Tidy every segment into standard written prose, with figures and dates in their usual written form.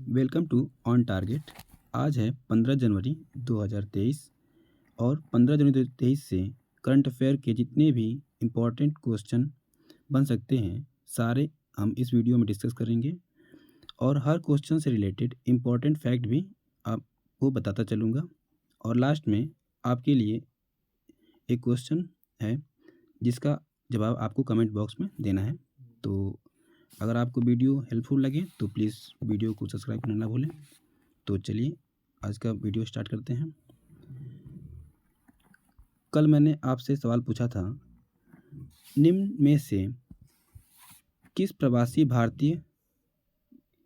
Welcome to on target. आज है 15 जनवरी 2023 और 15 जनवरी 2023 से करंट अफेयर के जितने भी इम्पोर्टेंट क्वेश्चन बन सकते हैं सारे हम इस वीडियो में डिस्कस करेंगे और हर क्वेश्चन से रिलेटेड इम्पोर्टेंट फैक्ट भी आपको बताता चलूँगा। और लास्ट में आपके लिए एक क्वेश्चन है जिसका जवाब आपको कमेंट बॉक्स में देना है। तो अगर आपको वीडियो हेल्पफुल लगे तो प्लीज़ वीडियो को सब्सक्राइब करना ना भूलें। तो चलिए आज का वीडियो स्टार्ट करते हैं। कल मैंने आपसे सवाल पूछा था, निम्न में से किस प्रवासी भारतीय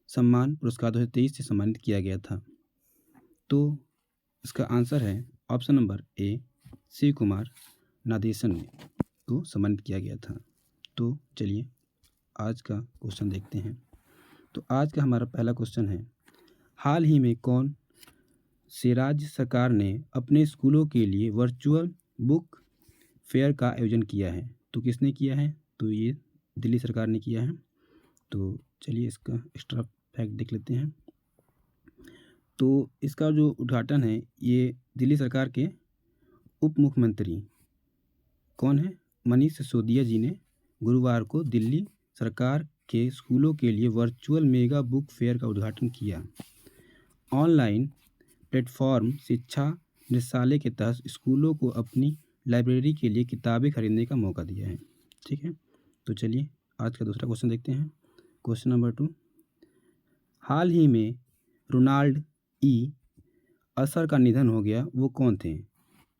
सम्मान पुरस्कार 2023 से सम्मानित किया गया था? तो इसका आंसर है option number A, Shiv Kumar Nadeshan को सम्मानित किया गया था। तो चलिए आज का क्वेश्चन देखते हैं। तो आज का हमारा पहला क्वेश्चन है, हाल ही में कौन से राज्य सरकार ने अपने स्कूलों के लिए वर्चुअल बुक फेयर का आयोजन किया है? तो किसने किया है? तो ये दिल्ली सरकार ने किया है। तो चलिए इसका एक्स्ट्रा फैक्ट देख लेते हैं। तो इसका जो उद्घाटन है ये दिल्ली सरकार के उप मुख्यमंत्री कौन है, मनीष सिसोदिया जी ने गुरुवार को दिल्ली सरकार के स्कूलों के लिए वर्चुअल मेगा बुक फेयर का उद्घाटन किया। ऑनलाइन प्लेटफॉर्म शिक्षा निदेशालय के तहत स्कूलों को अपनी लाइब्रेरी के लिए किताबें खरीदने का मौका दिया है। ठीक है, तो चलिए आज का दूसरा क्वेश्चन देखते हैं। क्वेश्चन नंबर 2, हाल ही में रोनाल्ड ई असर का निधन हो गया, वो कौन थे?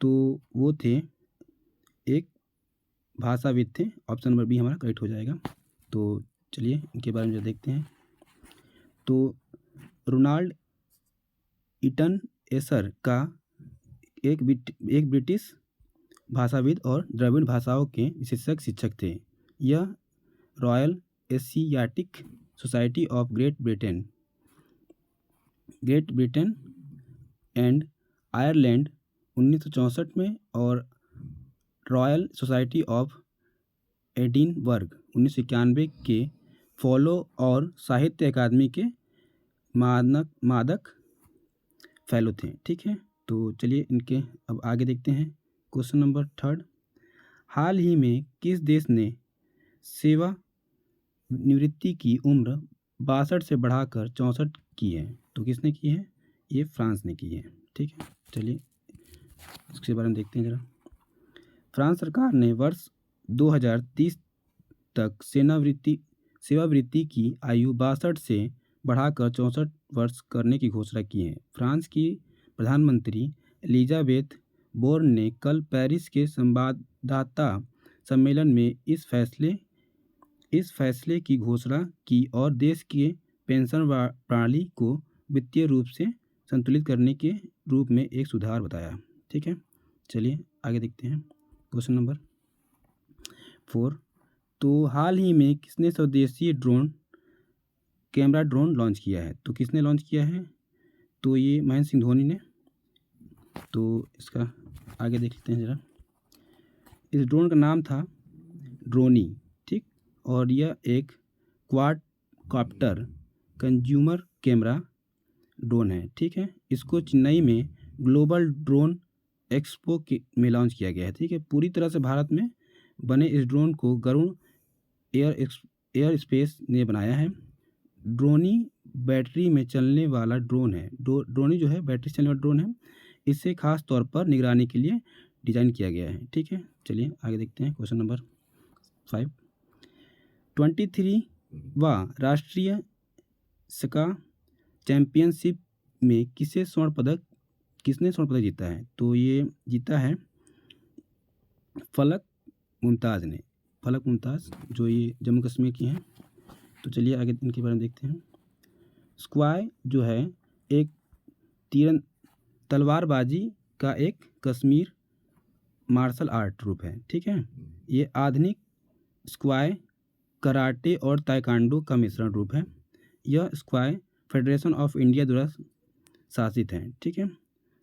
तो वो थे एक भाषाविद थे। ऑप्शन नंबर बी हमारा करेक्ट हो जाएगा। तो चलिए इनके बारे में जो देखते हैं। तो रोनाल्ड ईटन एसर का एक ब्रिटिश भाषाविद और द्रविड़ भाषाओं के विशेषज्ञ शिक्षक थे। यह royal Asiatic society of great Britain and Ireland 1964 में और रॉयल सोसाइटी ऑफ एडिनबर्ग 1991 के फॉलो और साहित्य अकादमी के मादक फेलो थे। ठीक है, तो चलिए इनके अब आगे देखते हैं। क्वेश्चन नंबर 3, हाल ही में किस देश ने सेवा निवृत्ति की उम्र 62 से बढ़ाकर 64 की है? तो किसने की है? ये फ्रांस ने की है। ठीक है, चलिए इसके बारे में देखते हैं ज़रा। फ्रांस सरकार ने वर्ष 2030 तक सेवानिवृत्ति की आयु 62 से बढ़ाकर 64 वर्ष करने की घोषणा की है। फ्रांस की प्रधानमंत्री एलिजाबेथ बोर्न ने कल पेरिस के संवाददाता सम्मेलन में इस फैसले की घोषणा की और देश के पेंशन प्रणाली को वित्तीय रूप से संतुलित करने के रूप में एक सुधार बताया। ठीक है, चलिए आगे देखते हैं। क्वेश्चन नंबर 4, तो हाल ही में किसने स्वदेशी कैमरा ड्रोन लॉन्च किया है? तो किसने लॉन्च किया है? तो ये महेंद्र सिंह धोनी ने। तो इसका आगे देख लेते हैं ज़रा। इस ड्रोन का नाम था ड्रोनी। ठीक, और यह एक quad copter consumer camera drone है। ठीक है, इसको चेन्नई में ग्लोबल ड्रोन एक्सपो में लॉन्च किया गया है। ठीक है, पूरी तरह से भारत में बने इस ड्रोन को गरुड़ एयर स्पेस ने बनाया है। ड्रोनी बैटरी में चलने वाला ड्रोन है। ड्रोनी जो है बैटरी से चलने वाला ड्रोन है। इसे खास तौर पर निगरानी के लिए डिज़ाइन किया गया है। ठीक है, चलिए आगे देखते हैं। क्वेश्चन नंबर 5, 23वां राष्ट्रीय स्का चैंपियनशिप में किसने स्वर्ण पदक जीता है? तो ये जीता है फलक मुमताज़ जो ये जम्मू कश्मीर की हैं। तो चलिए आगे इनके बारे में देखते हैं। स्क्वाय जो है एक तलवारबाजी का एक कश्मीर मार्शल आर्ट रूप है। ठीक है, ये आधुनिक स्क्वाय कराटे और ताइक्वांडो का मिश्रण रूप है। यह स्क्वाय फेडरेशन ऑफ इंडिया द्वारा शासित है। ठीक है,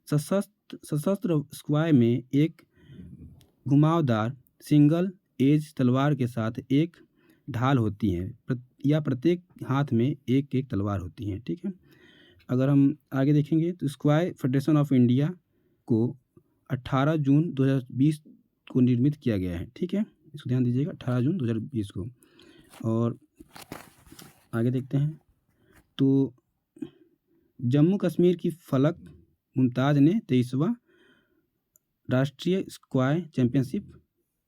सशस्त्र स्क्वाय में एक घुमावदार सिंगल एज तलवार के साथ एक ढाल होती है या प्रत्येक हाथ में एक एक तलवार होती है। ठीक है, अगर हम आगे देखेंगे तो स्क्वायर फेडरेशन ऑफ इंडिया को 18 जून 2020 को निर्मित किया गया है। ठीक है, इसको ध्यान दीजिएगा, 18 जून 2020 को। और आगे देखते हैं तो जम्मू कश्मीर की फलक मुमताज़ ने 23वां राष्ट्रीय स्क्वाय चैंपियनशिप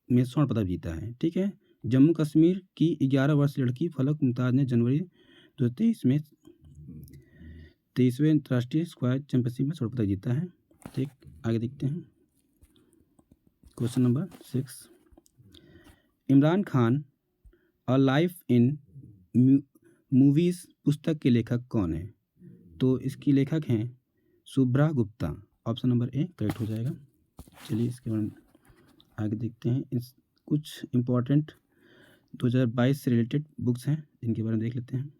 में स्वर्ण पदक जीता है। ठीक है, जम्मू कश्मीर की 11 वर्ष लड़की फलक मुमताज़ ने जनवरी 2023 में 23वें राष्ट्रीय स्क्वाय चैंपियनशिप में स्वर्ण पदक जीता है। ठीक, आगे देखते हैं question number 6। Imran Khan a life in movies पुस्तक के लेखक कौन है? तो इसकी लेखक हैं Shubhra Gupta. Option number A correct हो जाएगा। चलिए इसके बाद आगे देखते हैं। इस कुछ इम्पोर्टेंट 2022 से रिलेटेड बुक्स हैं जिनके बारे में देख लेते हैं।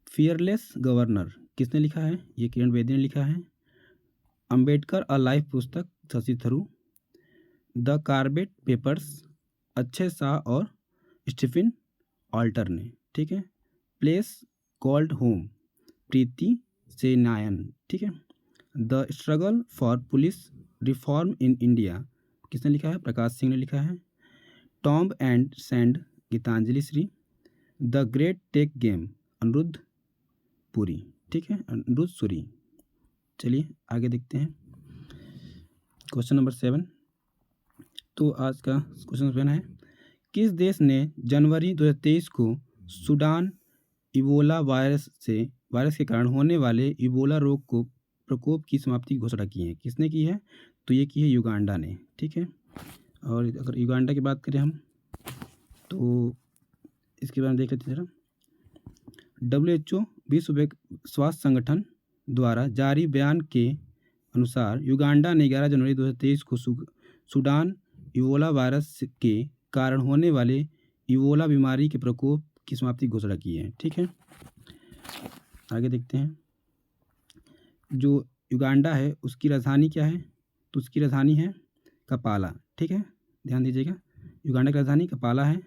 फियरलेस गवर्नर किसने लिखा है? ये किरण बेदी ने लिखा है। अंबेडकर अ लाइफ पुस्तक Shashi Tharoor. The Corbett papers Akshay Shah और स्टीफन ऑल्टर ने। ठीक है, प्लेस कॉल्ड होम प्रीति सेनायन। ठीक है, the struggle for police reform in India किसने लिखा है? प्रकाश सिंह ने लिखा है। Tomb and sand Geetanjali Shree. The great tech game Anirudh Puri. ठीक है, अनिरुद्ध सूरी। चलिए आगे देखते हैं क्वेश्चन नंबर 7। तो आज का क्वेश्चन 7 है, किस देश ने जनवरी 2023 को सूडान इबोला वायरस के कारण होने वाले इबोला रोग को प्रकोप की समाप्ति की घोषणा की है? किसने की है? तो ये की है युगांडा ने। ठीक है, और अगर युगांडा की बात करें हम तो इसके बारे में देख लेते हैं जरा। WHO विश्व स्वास्थ्य संगठन द्वारा जारी बयान के अनुसार युगांडा ने 11 जनवरी 2023 को सूडान इबोला वायरस के कारण होने वाले इबोला बीमारी के प्रकोप की समाप्ति की घोषणा की है। ठीक है, आगे देखते हैं। जो युगांडा है उसकी राजधानी क्या है? तो उसकी राजधानी है कपाला। ठीक है, ध्यान दीजिएगा, युगांडा की राजधानी कपाला है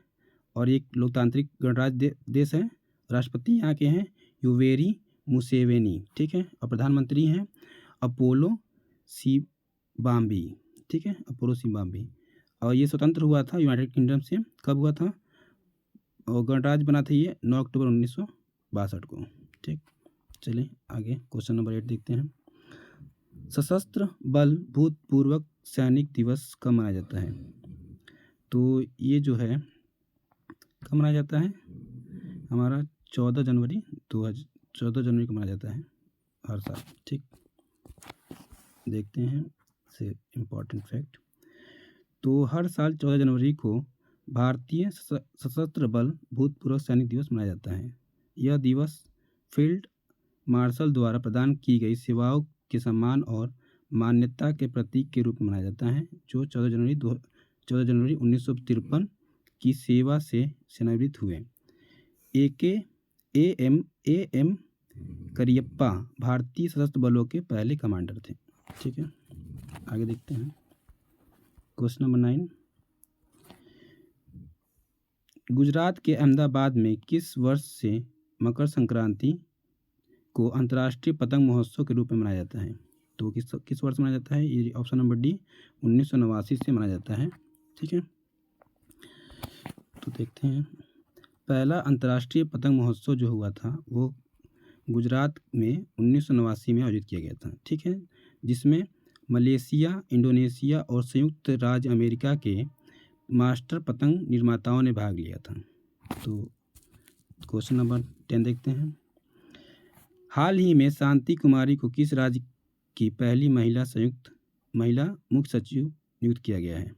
और एक लोकतांत्रिक गणराज्य देश है। राष्ट्रपति यहाँ के हैं युवेरी मुसेवेनी। ठीक है, और प्रधानमंत्री हैं अपोलो सिबाम्बी। ठीक है, अपोलो सिबाम्बी। और ये स्वतंत्र हुआ था यूनाइटेड किंगडम से। कब हुआ था? और गणराज्य बना था ये 9 अक्टूबर 1962 को। ठीक, चलिए आगे क्वेश्चन नंबर 8 देखते हैं। सशस्त्र बल भूतपूर्व सैनिक दिवस कब मनाया जाता है? तो ये जो है कब मनाया जाता है? हमारा 14 जनवरी को मनाया जाता है हर साल। ठीक, देखते हैं से इम्पोर्टेंट फैक्ट। तो हर साल 14 जनवरी को भारतीय सशस्त्र बल भूतपूर्व सैनिक दिवस मनाया जाता है। यह दिवस फील्ड मार्शल द्वारा प्रदान की गई सेवाओं के सम्मान और मान्यता के प्रतीक के रूप में मनाया जाता है, जो 14 जनवरी 1953 की सेवा से सेवानिवृत्त हुए। ए एम करियप्पा भारतीय सशस्त्र बलों के पहले कमांडर थे। ठीक है, आगे देखते हैं क्वेश्चन नंबर 9। गुजरात के अहमदाबाद में किस वर्ष से मकर संक्रांति को अंतर्राष्ट्रीय पतंग महोत्सव के रूप में मनाया जाता है? तो किस वर्ष मनाया जाता है? ये ऑप्शन नंबर डी 1989 से मनाया जाता है। ठीक है, तो देखते हैं। पहला अंतर्राष्ट्रीय पतंग महोत्सव जो हुआ था वो गुजरात में 1989 में आयोजित किया गया था। ठीक है, जिसमें मलेशिया, इंडोनेशिया और संयुक्त राज्य अमेरिका के मास्टर पतंग निर्माताओं ने भाग लिया था। तो क्वेश्चन नंबर 10 देखते हैं। हाल ही में शांति कुमारी को किस राज्य की पहली महिला मुख्य सचिव नियुक्त किया गया है?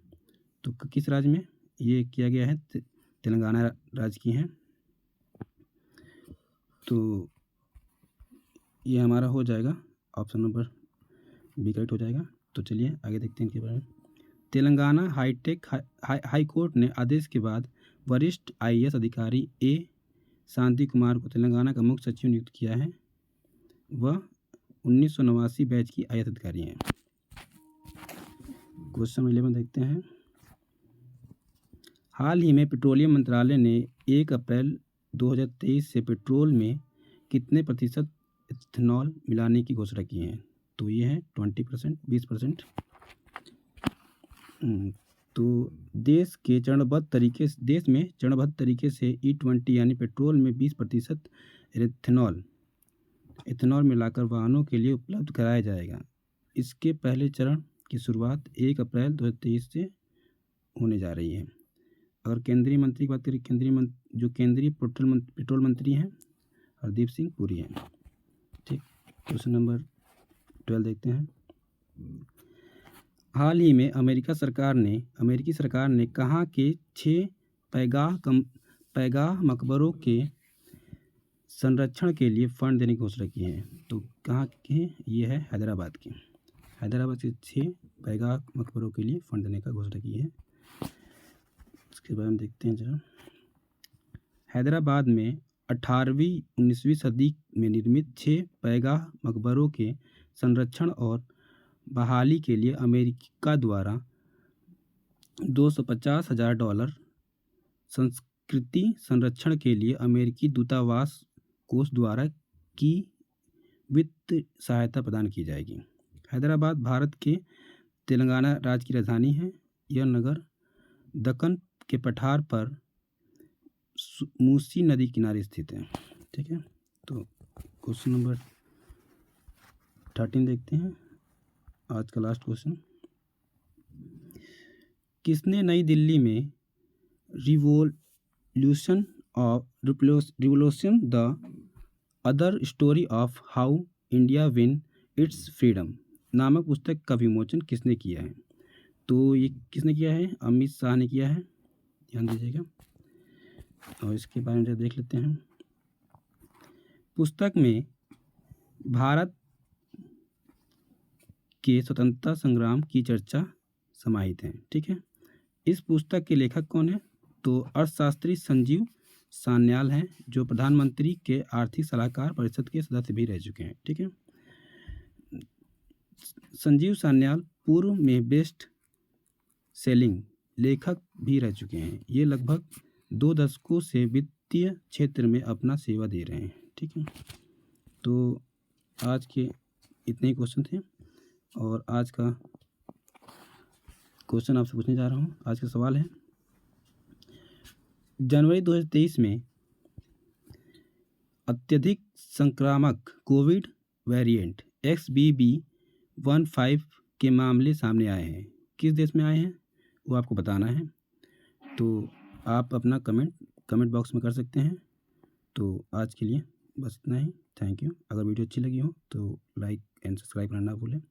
तो किस राज्य में ये किया गया है? तेलंगाना राज्य की हैं। तो ये हमारा हो जाएगा, ऑप्शन नंबर बी करेक्ट हो जाएगा। तो चलिए आगे देखते हैं इनके बारे में। तेलंगाना हाई कोर्ट ने आदेश के बाद वरिष्ठ IAS अधिकारी ए शांति कुमार को तेलंगाना का मुख्य सचिव नियुक्त किया है। वह 1989 बैच की IAS अधिकारी हैं। क्वेश्चन 11 देखते हैं। हाल ही में पेट्रोलियम मंत्रालय ने 1 अप्रैल 2023 से पेट्रोल में कितने प्रतिशत इथेनॉल मिलाने की घोषणा की है? तो ये है 20%, 20%। तो देश में चरणबद्ध तरीके से E20 यानी पेट्रोल में 20% इथेनॉल मिलाकर वाहनों के लिए उपलब्ध कराया जाएगा। इसके पहले चरण की शुरुआत 1 अप्रैल 2023 से होने जा रही है। अगर केंद्रीय मंत्री की बात करें, केंद्रीय पेट्रोल मंत्री हैं हरदीप सिंह पुरी हैं। ठीक, क्वेश्चन नंबर 12 देखते हैं। हाल ही में अमेरिकी सरकार ने कहाँ के 6 पैगाह मकबरों के संरक्षण के लिए फंड देने की घोषणा की है? तो कहाँ के? ये है हैदराबाद के 6 पैगाह मकबरों के लिए फंड देने का घोषणा की है। इसके बारे में देखते हैं जरा। हैदराबाद में 18वीं-19वीं सदी में निर्मित 6 पैगाह मकबरों के संरक्षण और बहाली के लिए अमेरिका द्वारा $250,000 संस्कृति संरक्षण के लिए अमेरिकी दूतावास कोष द्वारा की वित्त सहायता प्रदान की जाएगी। हैदराबाद भारत के तेलंगाना राज्य की राजधानी है। यह नगर दक्कन के पठार पर मूसी नदी किनारे स्थित है। ठीक है, तो क्वेश्चन नंबर 13 देखते हैं, आज का लास्ट क्वेश्चन। किसने नई दिल्ली में revolution the other story of how India win it's freedom नामक पुस्तक का विमोचन किसने किया है? तो ये किसने किया है? अमित शाह ने किया है, ध्यान दीजिएगा। और इसके बारे में देख लेते हैं। पुस्तक में भारत के स्वतंत्रता संग्राम की चर्चा समाहित है। ठीक है, इस पुस्तक के लेखक कौन है? तो अर्थशास्त्री संजीव सान्याल हैं, जो प्रधानमंत्री के आर्थिक सलाहकार परिषद के सदस्य भी रह चुके हैं। ठीक है, संजीव सान्याल पूर्व में बेस्ट सेलिंग लेखक भी रह चुके हैं। ये लगभग 2 दशकों से वित्तीय क्षेत्र में अपना सेवा दे रहे हैं। ठीक है, तो आज के इतने ही क्वेश्चन थे और आज का क्वेश्चन आपसे पूछने जा रहा हूँ। आज का सवाल है, जनवरी 2023 में अत्यधिक संक्रामक कोविड वेरिएंट XBB.1.5 के मामले सामने आए हैं। किस देश में आए हैं वो आपको बताना है। तो आप अपना कमेंट बॉक्स में कर सकते हैं। तो आज के लिए बस इतना ही। Thank you. अगर वीडियो अच्छी लगी हो तो लाइक एंड सब्सक्राइब करना ना भूलें।